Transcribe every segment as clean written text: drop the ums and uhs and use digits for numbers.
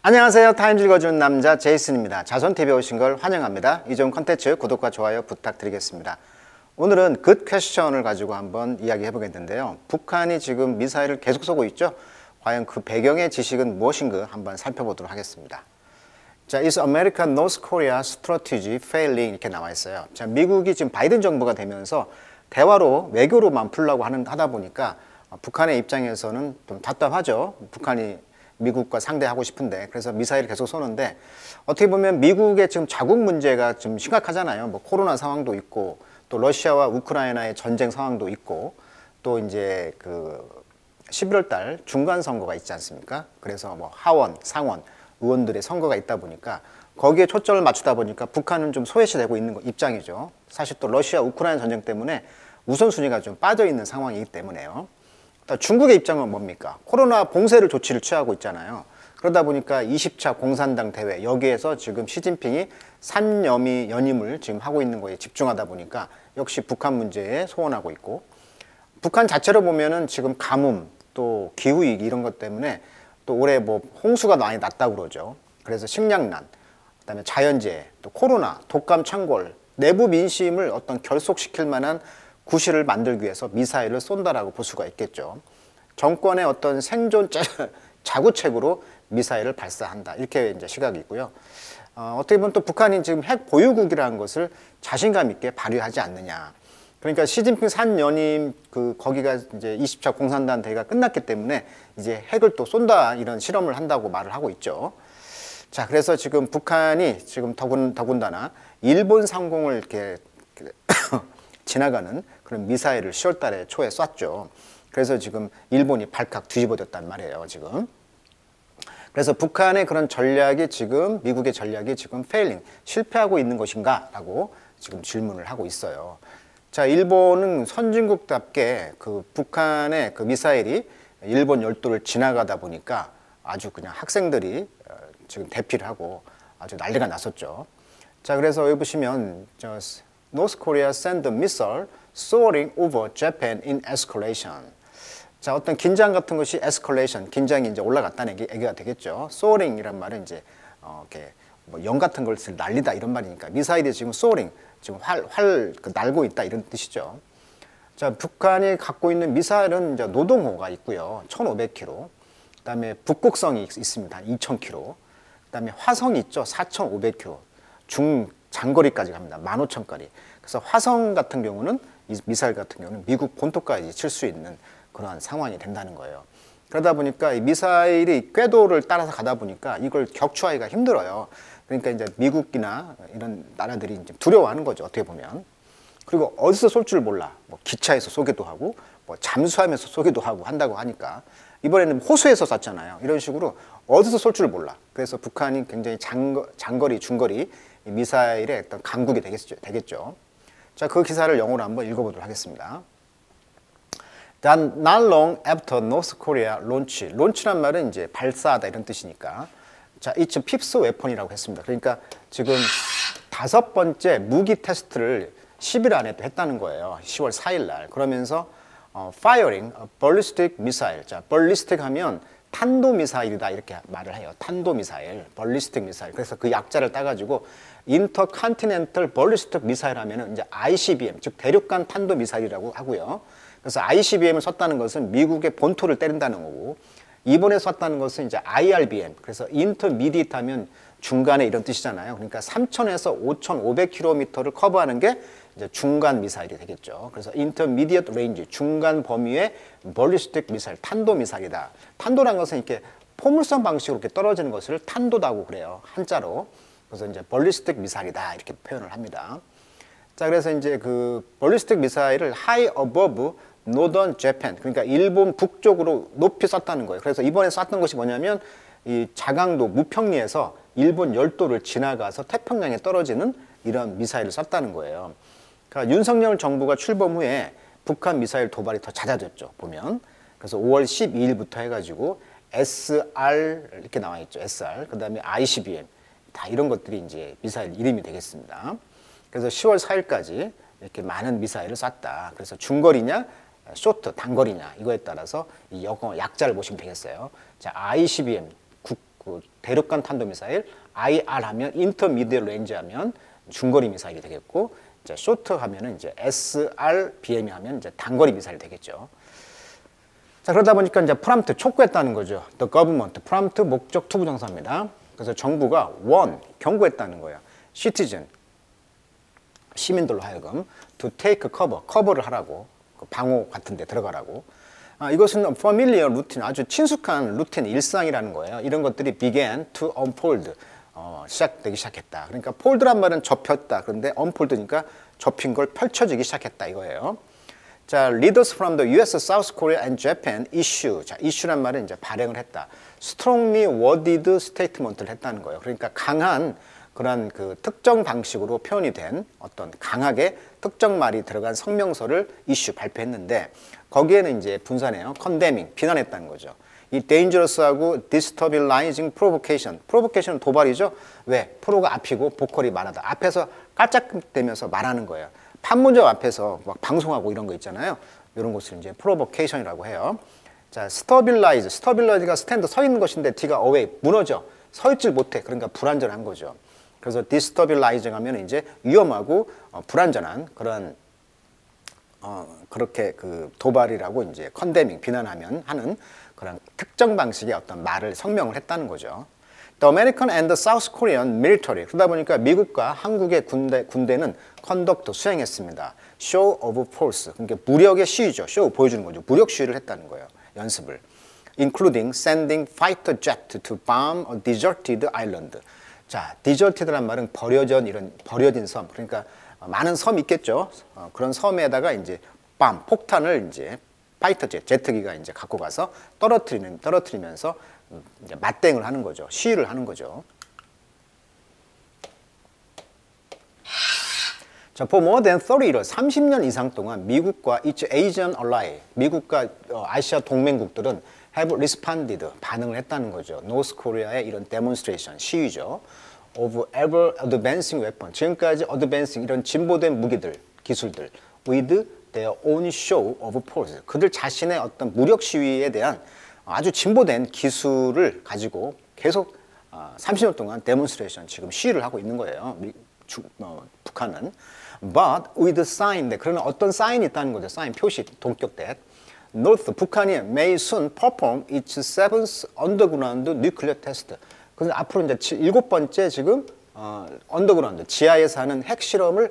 안녕하세요. 타임즈 읽어주는 남자 제이슨입니다. 자손TV에 오신 걸 환영합니다. 이 좋은 컨텐츠 구독과 좋아요 부탁드리겠습니다. 오늘은 굿 퀘스천을 가지고 한번 이야기해 보겠는데요. 북한이 지금 미사일을 계속 쏘고 있죠. 과연 그 배경의 지식은 무엇인가 한번 살펴보도록 하겠습니다. 자, Is American North Korea strategy failing? 이렇게 나와 있어요. 자, 미국이 지금 바이든 정부가 되면서 대화로 외교로만 풀려고 하다 보니까 북한의 입장에서는 좀 답답하죠. 북한이 미국과 상대하고 싶은데, 그래서 미사일을 계속 쏘는데, 어떻게 보면 미국의 지금 자국 문제가 좀 심각하잖아요. 뭐 코로나 상황도 있고, 또 러시아와 우크라이나의 전쟁 상황도 있고, 또 이제 그 11월 달 중간 선거가 있지 않습니까? 그래서 뭐 하원, 상원 의원들의 선거가 있다 보니까 거기에 초점을 맞추다 보니까 북한은 좀 소외시되고 있는 입장이죠. 사실 또 러시아 우크라이나 전쟁 때문에 우선순위가 좀 빠져 있는 상황이기 때문에요. 중국의 입장은 뭡니까? 코로나 봉쇄를 조치를 취하고 있잖아요. 그러다 보니까 20차 공산당 대회, 여기에서 지금 시진핑이 산여미 연임을 지금 하고 있는 거에 집중하다 보니까 역시 북한 문제에 소원하고 있고, 북한 자체로 보면은 지금 가뭄, 또 기후위기 이런 것 때문에 또 올해 뭐 홍수가 많이 났다고 그러죠. 그래서 식량난, 그다음에 자연재해, 또 코로나, 독감 창궐, 내부 민심을 어떤 결속시킬 만한 구실을 만들기 위해서 미사일을 쏜다라고 볼 수가 있겠죠. 정권의 어떤 생존 자구책으로 미사일을 발사한다, 이렇게 이제 시각이 있고요. 어떻게 보면 또 북한이 지금 핵 보유국이라는 것을 자신감 있게 발휘하지 않느냐. 그러니까 시진핑 산연임 거기가 이제 20차 공산당 대회가 끝났기 때문에 이제 핵을 또 쏜다, 이런 실험을 한다고 말을 하고 있죠. 자, 그래서 지금 북한이 지금 더군다나 일본 상공을 이렇게 지나가는 그런 미사일을 10월 달에 초에 쐈죠. 그래서 지금 일본이 발칵 뒤집어졌단 말이에요, 지금. 그래서 북한의 그런 전략이 지금, 미국의 전략이 지금 failing, 실패하고 있는 것인가? 라고 지금 질문을 하고 있어요. 자, 일본은 선진국답게 그 북한의 그 미사일이 일본 열도를 지나가다 보니까 아주 그냥 학생들이 지금 대피를 하고 아주 난리가 났었죠. 자, 그래서 여기 보시면 North Korea send a missile soaring over Japan in escalation. 자, 어떤 긴장 같은 것이 escalation, 긴장이 이제 올라갔다는 얘기가 되겠죠. soaring이란 말은 이제 이렇게 뭐 영 같은 것을 날리다, 이런 말이니까 미사일이 지금 soaring, 지금 날고 있다, 이런 뜻이죠. 자, 북한이 갖고 있는 미사일은 이제 노동호가 있고요, 1,500km. 그다음에 북극성이 있습니다, 2,000km. 그다음에 화성이 있죠, 4,500km. 장거리까지 갑니다, 15,000까지. 그래서 화성 같은 경우는, 이 미사일 같은 경우는 미국 본토까지 칠 수 있는 그러한 상황이 된다는 거예요. 그러다 보니까 이 미사일이 궤도를 따라서 가다 보니까 이걸 격추하기가 힘들어요. 그러니까 이제 미국이나 이런 나라들이 이제 두려워하는 거죠, 어떻게 보면. 그리고 어디서 쏠 줄 몰라. 뭐 기차에서 쏘기도 하고, 뭐 잠수하면서 쏘기도 하고 한다고 하니까, 이번에는 호수에서 쐈잖아요. 이런 식으로 어디서 쏠 줄 몰라. 그래서 북한이 굉장히 장거리, 중거리 미사일의 어떤 강국이 되겠죠. 자, 그 기사를 영어로 한번 읽어보도록 하겠습니다. Not long after North Korea launch. launch란 말은 이제 발사하다, 이런 뜻이니까. 자, it's fifth weapon이라고 했습니다. 그러니까 지금 5번째 무기 테스트를 10일 안에 또 했다는 거예요. 10월 4일 날. 그러면서 firing a ballistic missile. 자, ballistic 하면 탄도미사일이다, 이렇게 말을 해요. 탄도미사일, ballistic missile. 그래서 그 약자를 따가지고 intercontinental ballistic missile 하면은 이제 ICBM, 즉 대륙간 탄도미사일이라고 하고요. 그래서 ICBM을 쐈다는 것은 미국의 본토를 때린다는 거고, 이번에 쐈다는 것은 이제 IRBM, 그래서 intermediate 하면 중간에, 이런 뜻이잖아요. 그러니까 3,000에서 5,500km를 커버하는 게 이제 중간 미사일이 되겠죠. 그래서 intermediate range, 중간 범위의 ballistic missile, 탄도 미사일이다. 탄도라는 것은 이렇게 포물선 방식으로 이렇게 떨어지는 것을 탄도다고 그래요, 한자로. 그래서 이제 ballistic missile이다, 이렇게 표현을 합니다. 자, 그래서 이제 그 ballistic missile을 high above northern Japan, 그러니까 일본 북쪽으로 높이 쐈다는 거예요. 그래서 이번에 쐈던 것이 뭐냐면 이 자강도 무평리에서 일본 열도를 지나가서 태평양에 떨어지는 이런 미사일을 쐈다는 거예요. 그러니까 윤석열 정부가 출범 후에 북한 미사일 도발이 더 잦아졌죠, 보면. 그래서 5월 12일부터 해가지고 SR 이렇게 나와 있죠, SR. 그 다음에 ICBM. 다 이런 것들이 이제 미사일 이름이 되겠습니다. 그래서 10월 4일까지 이렇게 많은 미사일을 쐈다. 그래서 중거리냐, 쇼트, 단거리냐, 이거에 따라서 이 영어 약자를 보시면 되겠어요. 자, ICBM, 그 대륙간 탄도미사일, IR 하면 인터미디엇 레인지 하면 중거리 미사일이 되겠고, 이제 쇼트 하면은 이제 SRBM이 하면 이제 단거리 미사일이 되겠죠. 자, 그러다 보니까 이제 프람프트 촉구했다는 거죠. The government, 프람프트 목적 투부정사입니다. 그래서 정부가 경고했다는 거예요. Citizen, 시민들로 하여금 to take cover, 커버를 하라고, 방호 같은 데 들어가라고. 이것은 familiar routine, 아주 친숙한 루틴, 일상이라는 거예요. 이런 것들이 began to unfold, 시작되기 시작했다. 그러니까 fold란 말은 접혔다. 그런데 unfold니까 접힌 걸 펼쳐지기 시작했다 이거예요. 자, leaders from the US, South Korea and Japan issue. 자, issu란 말은 이제 발행을 했다. strongly worded statement를 했다는 거예요. 그러니까 강한 그런 그 특정 방식으로 표현이 된 어떤 강하게 특정 말이 들어간 성명서를 발표했는데 거기에는 이제 분사네요. condemning, 비난했다는 거죠. 이 dangerous하고 destabilizing provocation. provocation은 도발이죠. 왜? 프로가 앞이고 보컬이 말하다. 앞에서 깔짝대면서 말하는 거예요. 판문점 앞에서 막 방송하고 이런 거 있잖아요. 이런 것을 이제 provocation이라고 해요. 자, stabilize. stabilize가 스탠드 서 있는 것인데 D가 away, 무너져. 서 있질 못해. 그러니까 불안전한 거죠. 그래서 destabilizing 하면 이제 위험하고 불안전한 그런 그렇게 그 도발이라고 이제 condemning, 비난하면 하는 그런 특정 방식의 어떤 말을 성명을 했다는 거죠. The American and the South Korean military. 그러다 보니까 미국과 한국의 군대는 conduct, 수행했습니다. show of force. 그러니까 무력의 시위죠. show, 보여주는 거죠. 무력 시위를 했다는 거예요. 연습을. including sending fighter jet to bomb a deserted island. 자, deserted란 말은 버려진 섬. 그러니까 많은 섬이 있겠죠. 그런 섬에다가 이제 폭탄을 이제 파이터 제트기가 이제 갖고 가서 떨어뜨리면서 이제 맞대응을 하는 거죠. 시위를 하는 거죠. 자, for more than 30 years, 30년 이상 동안 미국과 its Asian ally, 미국과 아시아 동맹국들은 have responded, 반응을 했다는 거죠. North Korea의 이런 demonstration, 시위죠. of ever advancing weapon, 지금까지 advancing, 이런 진보된 무기들, 기술들, with their own show of force, 그들 자신의 어떤 무력 시위에 대한 아주 진보된 기술을 가지고 계속 30년 동안 데몬스트레이션, 지금 시위를 하고 있는 거예요. 북한은. But with sign, 그러나 어떤 사인이 있다는 거죠. 사인, 표시, 동격 that North, 북한이 may soon perform its seventh underground nuclear test. 그래서 앞으로 이제 7번째 지금 언더그라운드, 지하에서 하는 핵실험을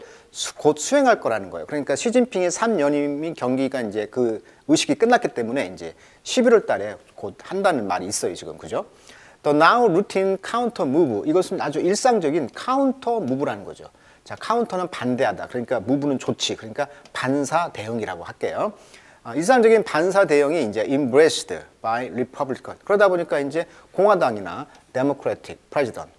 곧 수행할 거라는 거예요. 그러니까 시진핑의 3연임 경기가 이제 그 의식이 끝났기 때문에 이제 11월 달에 곧 한다는 말이 있어요, 지금. 그죠? The now routine counter move. 이것은 아주 일상적인 카운터 무브라는 거죠. 자, 카운터는 반대하다. 그러니까 무브는 조치. 그러니까 반사 대응이라고 할게요. 일상적인 반사 대응이 이제 embraced by Republican. 그러다 보니까 이제 공화당이나 Democratic President,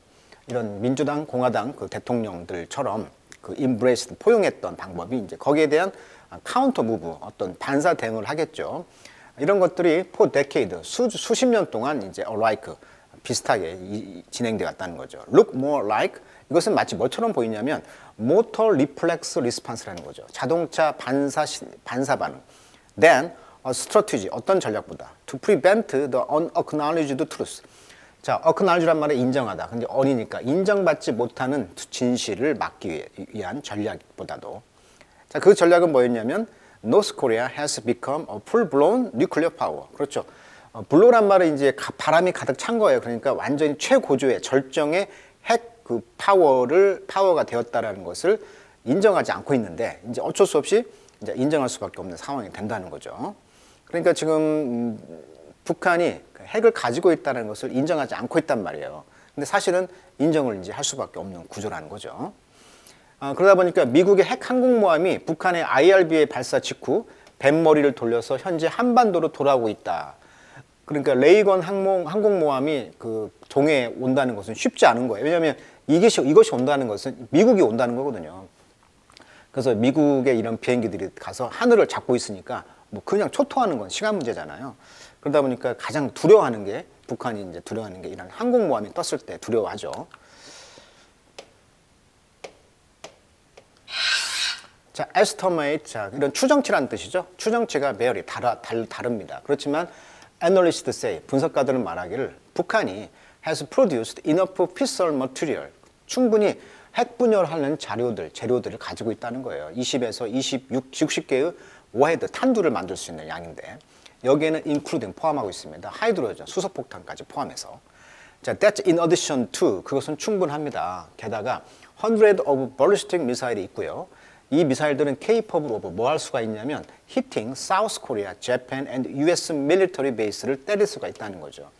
이런 민주당, 공화당 그 대통령들처럼 그 embraced, 포용했던 방법이 이제 거기에 대한 카운터 무브, 어떤 반사 대응을 하겠죠. 이런 것들이 for decade, 수십 년 동안 이제 alike, 비슷하게 진행되어 왔다는 거죠. Look more like, 이것은 마치 뭐처럼 보이냐면 motor reflex response라는 거죠. 자동차 반사 반응. Then a strategy, 어떤 전략보다 to prevent the unacknowledged truth. 자, acknowledge란 말은 인정하다. 근데 on이니까 인정받지 못하는 진실을 막기 위한 전략보다도. 자, 그 전략은 뭐였냐면 North Korea has become a full-blown nuclear power. 그렇죠. 블로란 말은 이제 바람이 가득 찬 거예요. 그러니까 완전히 최고조의 절정의 핵 그 파워가 되었다라는 것을 인정하지 않고 있는데 이제 어쩔 수 없이 이제 인정할 수밖에 없는 상황이 된다는 거죠. 그러니까 지금 북한이 핵을 가지고 있다는 것을 인정하지 않고 있단 말이에요. 근데 사실은 인정을 이제 할 수밖에 없는 구조라는 거죠. 그러다 보니까 미국의 핵 항공모함이 북한의 IRB의 발사 직후 뱃머리를 돌려서 현재 한반도로 돌아오고 있다. 그러니까 레이건 항공모함이 그 동해에 온다는 것은 쉽지 않은 거예요. 왜냐하면 이것이 온다는 것은 미국이 온다는 거거든요. 그래서 미국의 이런 비행기들이 가서 하늘을 잡고 있으니까 뭐 그냥 초토하는 건 시간 문제잖아요. 그러다 보니까 가장 두려워하는 게, 북한이 이제 두려워하는 게 이런 항공모함이 떴을 때 두려워하죠. 자, estimate, 자, 이런 추정치라는 뜻이죠. 추정치가 매열이 다릅니다. 그렇지만 analysts say, 분석가들은 말하기를 북한이 has produced enough fissile material. 충분히 핵 분열하는 재료들을 가지고 있다는 거예요. 20에서 60개의 워헤드, 탄두를 만들 수 있는 양인데 여기에는 including 포함하고 있습니다. 하이드로전, 수소폭탄까지 포함해서. 자, that's in addition to, 그것은 충분합니다. 게다가 hundred of ballistic missile이 있고요. 이 미사일들은 capable of 뭐 할 수가 있냐면 hitting South Korea, Japan and US military base를 때릴 수가 있다는 거죠.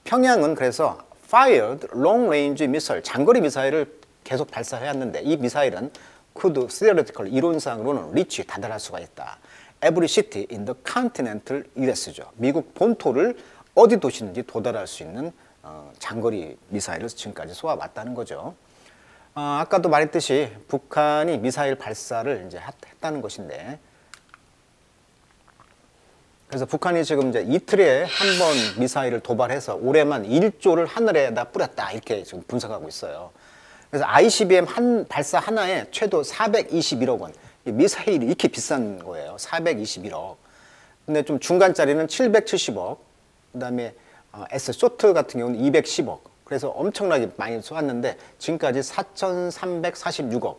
평양은 그래서 fired long-range missile, 장거리 미사일을 계속 발사해왔는데 이 미사일은 could theoretically, 이론상으로는 reach, 다다를 수가 있다. Every city in the continental US죠. 미국 본토를 어디 도시든지 도달할 수 있는 장거리 미사일을 지금까지 쏘아왔다는 거죠. 아까도 말했듯이 북한이 미사일 발사를 이제 했다는 것인데, 그래서 북한이 지금 이제 이틀에 한 번 미사일을 도발해서 올해만 1조를 하늘에다 뿌렸다 이렇게 지금 분석하고 있어요. 그래서 ICBM 발사 하나에 최도 421억 원. 미사일이 이렇게 비싼 거예요. 421억. 근데 좀 중간짜리는 770억. 그다음에 S쇼트 같은 경우는 210억. 그래서 엄청나게 많이 쏘았는데 지금까지 4,346억.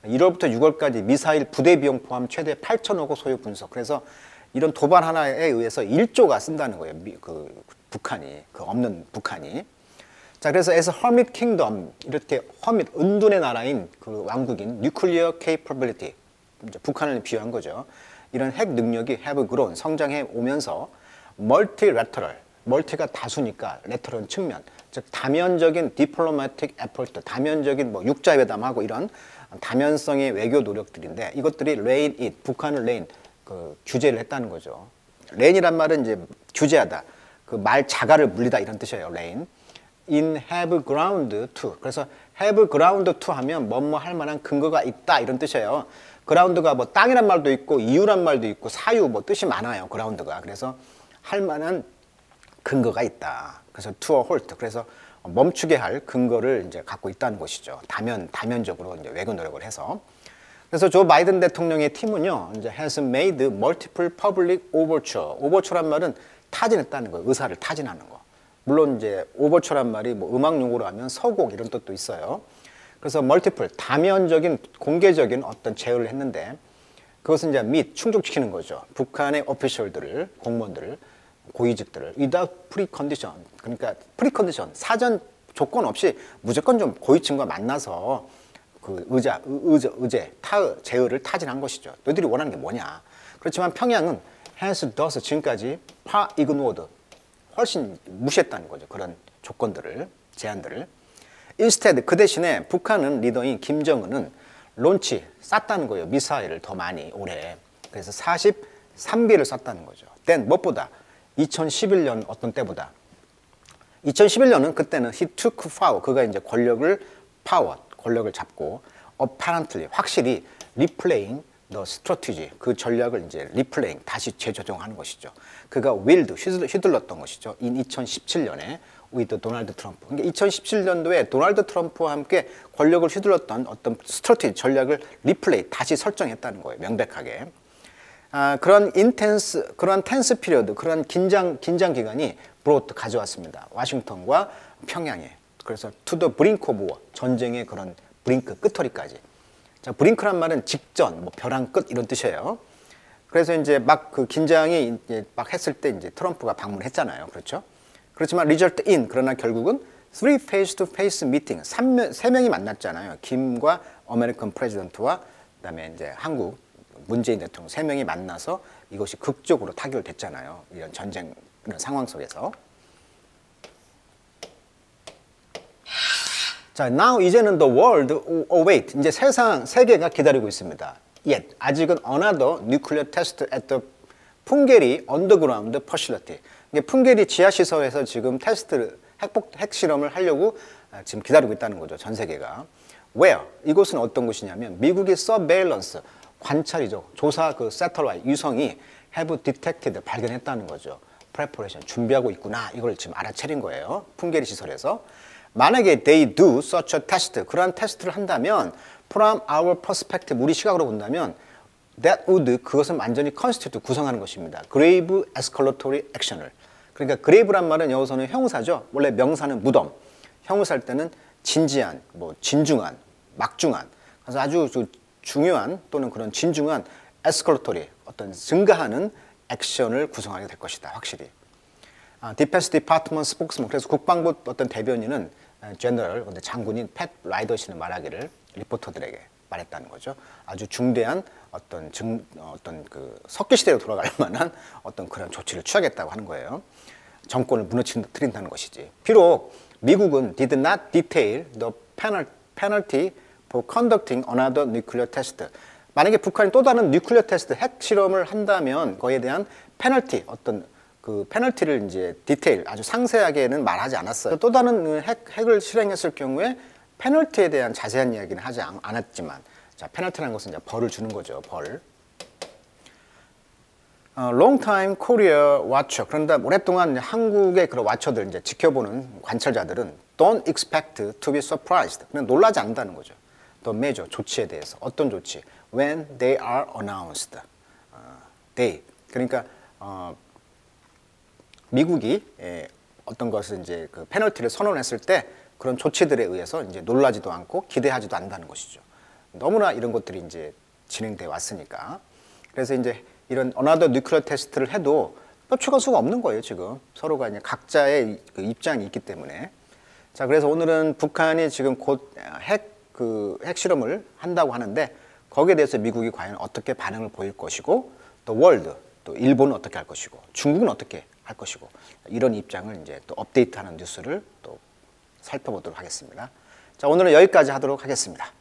1월부터 6월까지 미사일 부대 비용 포함 최대 8천억 원 소요 분석. 그래서 이런 도발 하나에 의해서 1조가 쓴다는 거예요. 북한이, 없는 북한이. 자, 그래서 as hermit kingdom, 이렇게 허밋, 은둔의 나라인 그 왕국인 nuclear capability, 이제 북한을 비유한 거죠. 이런 핵 능력이 have grown, 성장해 오면서 multilateral, 멀티가 다수니까 레터럴 측면, 즉 다면적인 diplomatic effort, 다면적인 뭐 육자회담하고 이런 다면성의 외교 노력들인데 이것들이 rein it, 북한을 rein, 그 규제를 했다는 거죠. reign이란 말은 이제 규제하다, 그 말 자가를 물리다 이런 뜻이에요. rein. in have ground to. 그래서 have ground to 하면 뭐뭐 할 만한 근거가 있다 이런 뜻이에요. ground가 뭐 땅이란 말도 있고 이유란 말도 있고 사유 뭐 뜻이 많아요. ground가. 그래서 할 만한 근거가 있다. 그래서 to a halt. 그래서 멈추게 할 근거를 이제 갖고 있다는 것이죠. 다면적으로 이제 외교 노력을 해서. 그래서 조 바이든 대통령의 팀은요, 이제 has made multiple public overture. overture란 말은 타진했다는 거예요. 의사를 타진하는 거. 물론 이제 overture란 말이 뭐 음악 용어로 하면 서곡 이런 뜻도 있어요. 그래서 multiple, 다면적인 공개적인 어떤 제어를 했는데 그것은 이제 meet, 충족시키는 거죠. 북한의 오피셜들을, 공무원들을, 고위직들을 without precondition. 그러니까 precondition, 사전 조건 없이 무조건 좀 고위층과 만나서 그 제어를 타진한 것이죠. 너희들이 원하는 게 뭐냐. 그렇지만 평양은 has thus 지금까지 far ignored, 훨씬 무시했다는 거죠. 그런 조건들을, 제안들을. instead, 그 대신에 북한은 리더인 김정은은 론치, 쐈다는 거예요. 미사일을 더 많이 올해. 그래서 43개를 쐈다는 거죠. then 무엇보다 2011년 어떤 때보다 2011년은 그때는 he took power, 그가 이제 권력을 잡고 apparently, 확실히 replaying the strategy, 그 전략을 이제 replaying, 다시 재조정하는 것이죠. 그가 willed, 휘둘렀던 것이죠. in 2017년에 with 도널드 트럼프. 그러니까 2017년도에 도널드 트럼프와 함께 권력을 휘둘렀던 어떤 스트래티지, 전략을 리플레이, 다시 설정했다는 거예요. 명백하게. 그런 텐스 피리어드, 그런 긴장 기간이 brought, 가져왔습니다. 워싱턴과 평양에. 그래서 to the brink of war, 전쟁의 그런 브링크, 끝터리까지. 자, 브링크란 말은 직전, 뭐 벼랑 끝 이런 뜻이에요. 그래서 이제 막 그 긴장이 이제 막 했을 때 이제 트럼프가 방문했잖아요. 그렇죠? 그렇지만 result in, 그러나 결국은 three face-to-face meeting, 세 명이 만났잖아요. 김과 아메리칸 프레지던트와 그다음에 이제 한국 문재인 대통령 세 명이 만나서 이것이 극적으로 타결됐잖아요. 이런 전쟁 이런 상황 속에서. 자, now 이제는 the world await, 이제 세계가 기다리고 있습니다. Yet 아직은 another nuclear test at the 풍계리 underground facility. 풍계리 지하시설에서 지금 핵 실험을 하려고 지금 기다리고 있다는 거죠. 전 세계가. Where? 이곳은 어떤 곳이냐면 미국의 surveillance, 관찰이죠. 조사 그 satellite, 유성이 have detected, 발견했다는 거죠. preparation, 준비하고 있구나. 이걸 지금 알아차린 거예요. 풍계리 시설에서. 만약에 they do such a test, 그러한 테스트를 한다면 from our perspective, 우리 시각으로 본다면 that would, 그것은 완전히 constitute, 구성하는 것입니다. grave escalatory action을. 그러니까 grave란 말은 여기서는 형사죠. 원래 명사는 무덤, 형사일 때는 진지한, 뭐 진중한, 막중한. 그래서 아주 중요한 또는 그런 진중한 escalatory, 어떤 증가하는 액션을 구성하게 될 것이다. 확실히. Defense Department spokesman, 그래서 국방부 어떤 대변인은 제너럴, 근데 장군인 팻 라이더시는 말하기를 리포터들에게 말했다는 거죠. 아주 중대한 어떤 그 석기시대로 돌아갈 만한 어떤 그런 조치를 취하겠다고 하는 거예요. 정권을 무너뜨린다는 것이지. 비록 미국은 did not detail the penalty for conducting another nuclear test. 만약에 북한이 또 다른 뉴클리어 테스트, 핵 실험을 한다면 그에 대한 페널티, 어떤 그 페널티를 이제 디테일, 아주 상세하게는 말하지 않았어요. 또 다른 핵을 실행했을 경우에 페널티에 대한 자세한 이야기는 하지 않았지만, 자, 페널티라는 것은 이제 벌을 주는 거죠, 벌. Long time Korea watcher. 그런데 오랫동안 한국의 그런 와처들, 이제 지켜보는 관찰자들은 don't expect to be surprised. 그냥 놀라지 않는다는 거죠. 또 measure, 조치에 대해서. 어떤 조치? When they are announced. They. 그러니까 미국이 어떤 것을 이제 그 페널티를 선언했을 때 그런 조치들에 의해서 이제 놀라지도 않고 기대하지도 않는다는 것이죠. 너무나 이런 것들이 이제 진행돼 왔으니까. 그래서 이제 이런 another nuclear 테스트를 해도 뼈추가 수가 없는 거예요, 지금. 서로가 이제 각자의 그 입장이 있기 때문에. 자, 그래서 오늘은 북한이 지금 곧 핵 실험을 한다고 하는데 거기에 대해서 미국이 과연 어떻게 반응을 보일 것이고 또 월드, 또 일본은 어떻게 할 것이고 중국은 어떻게 할 것이고 이런 입장을 이제 또 업데이트하는 뉴스를 또 살펴보도록 하겠습니다. 자, 오늘은 여기까지 하도록 하겠습니다.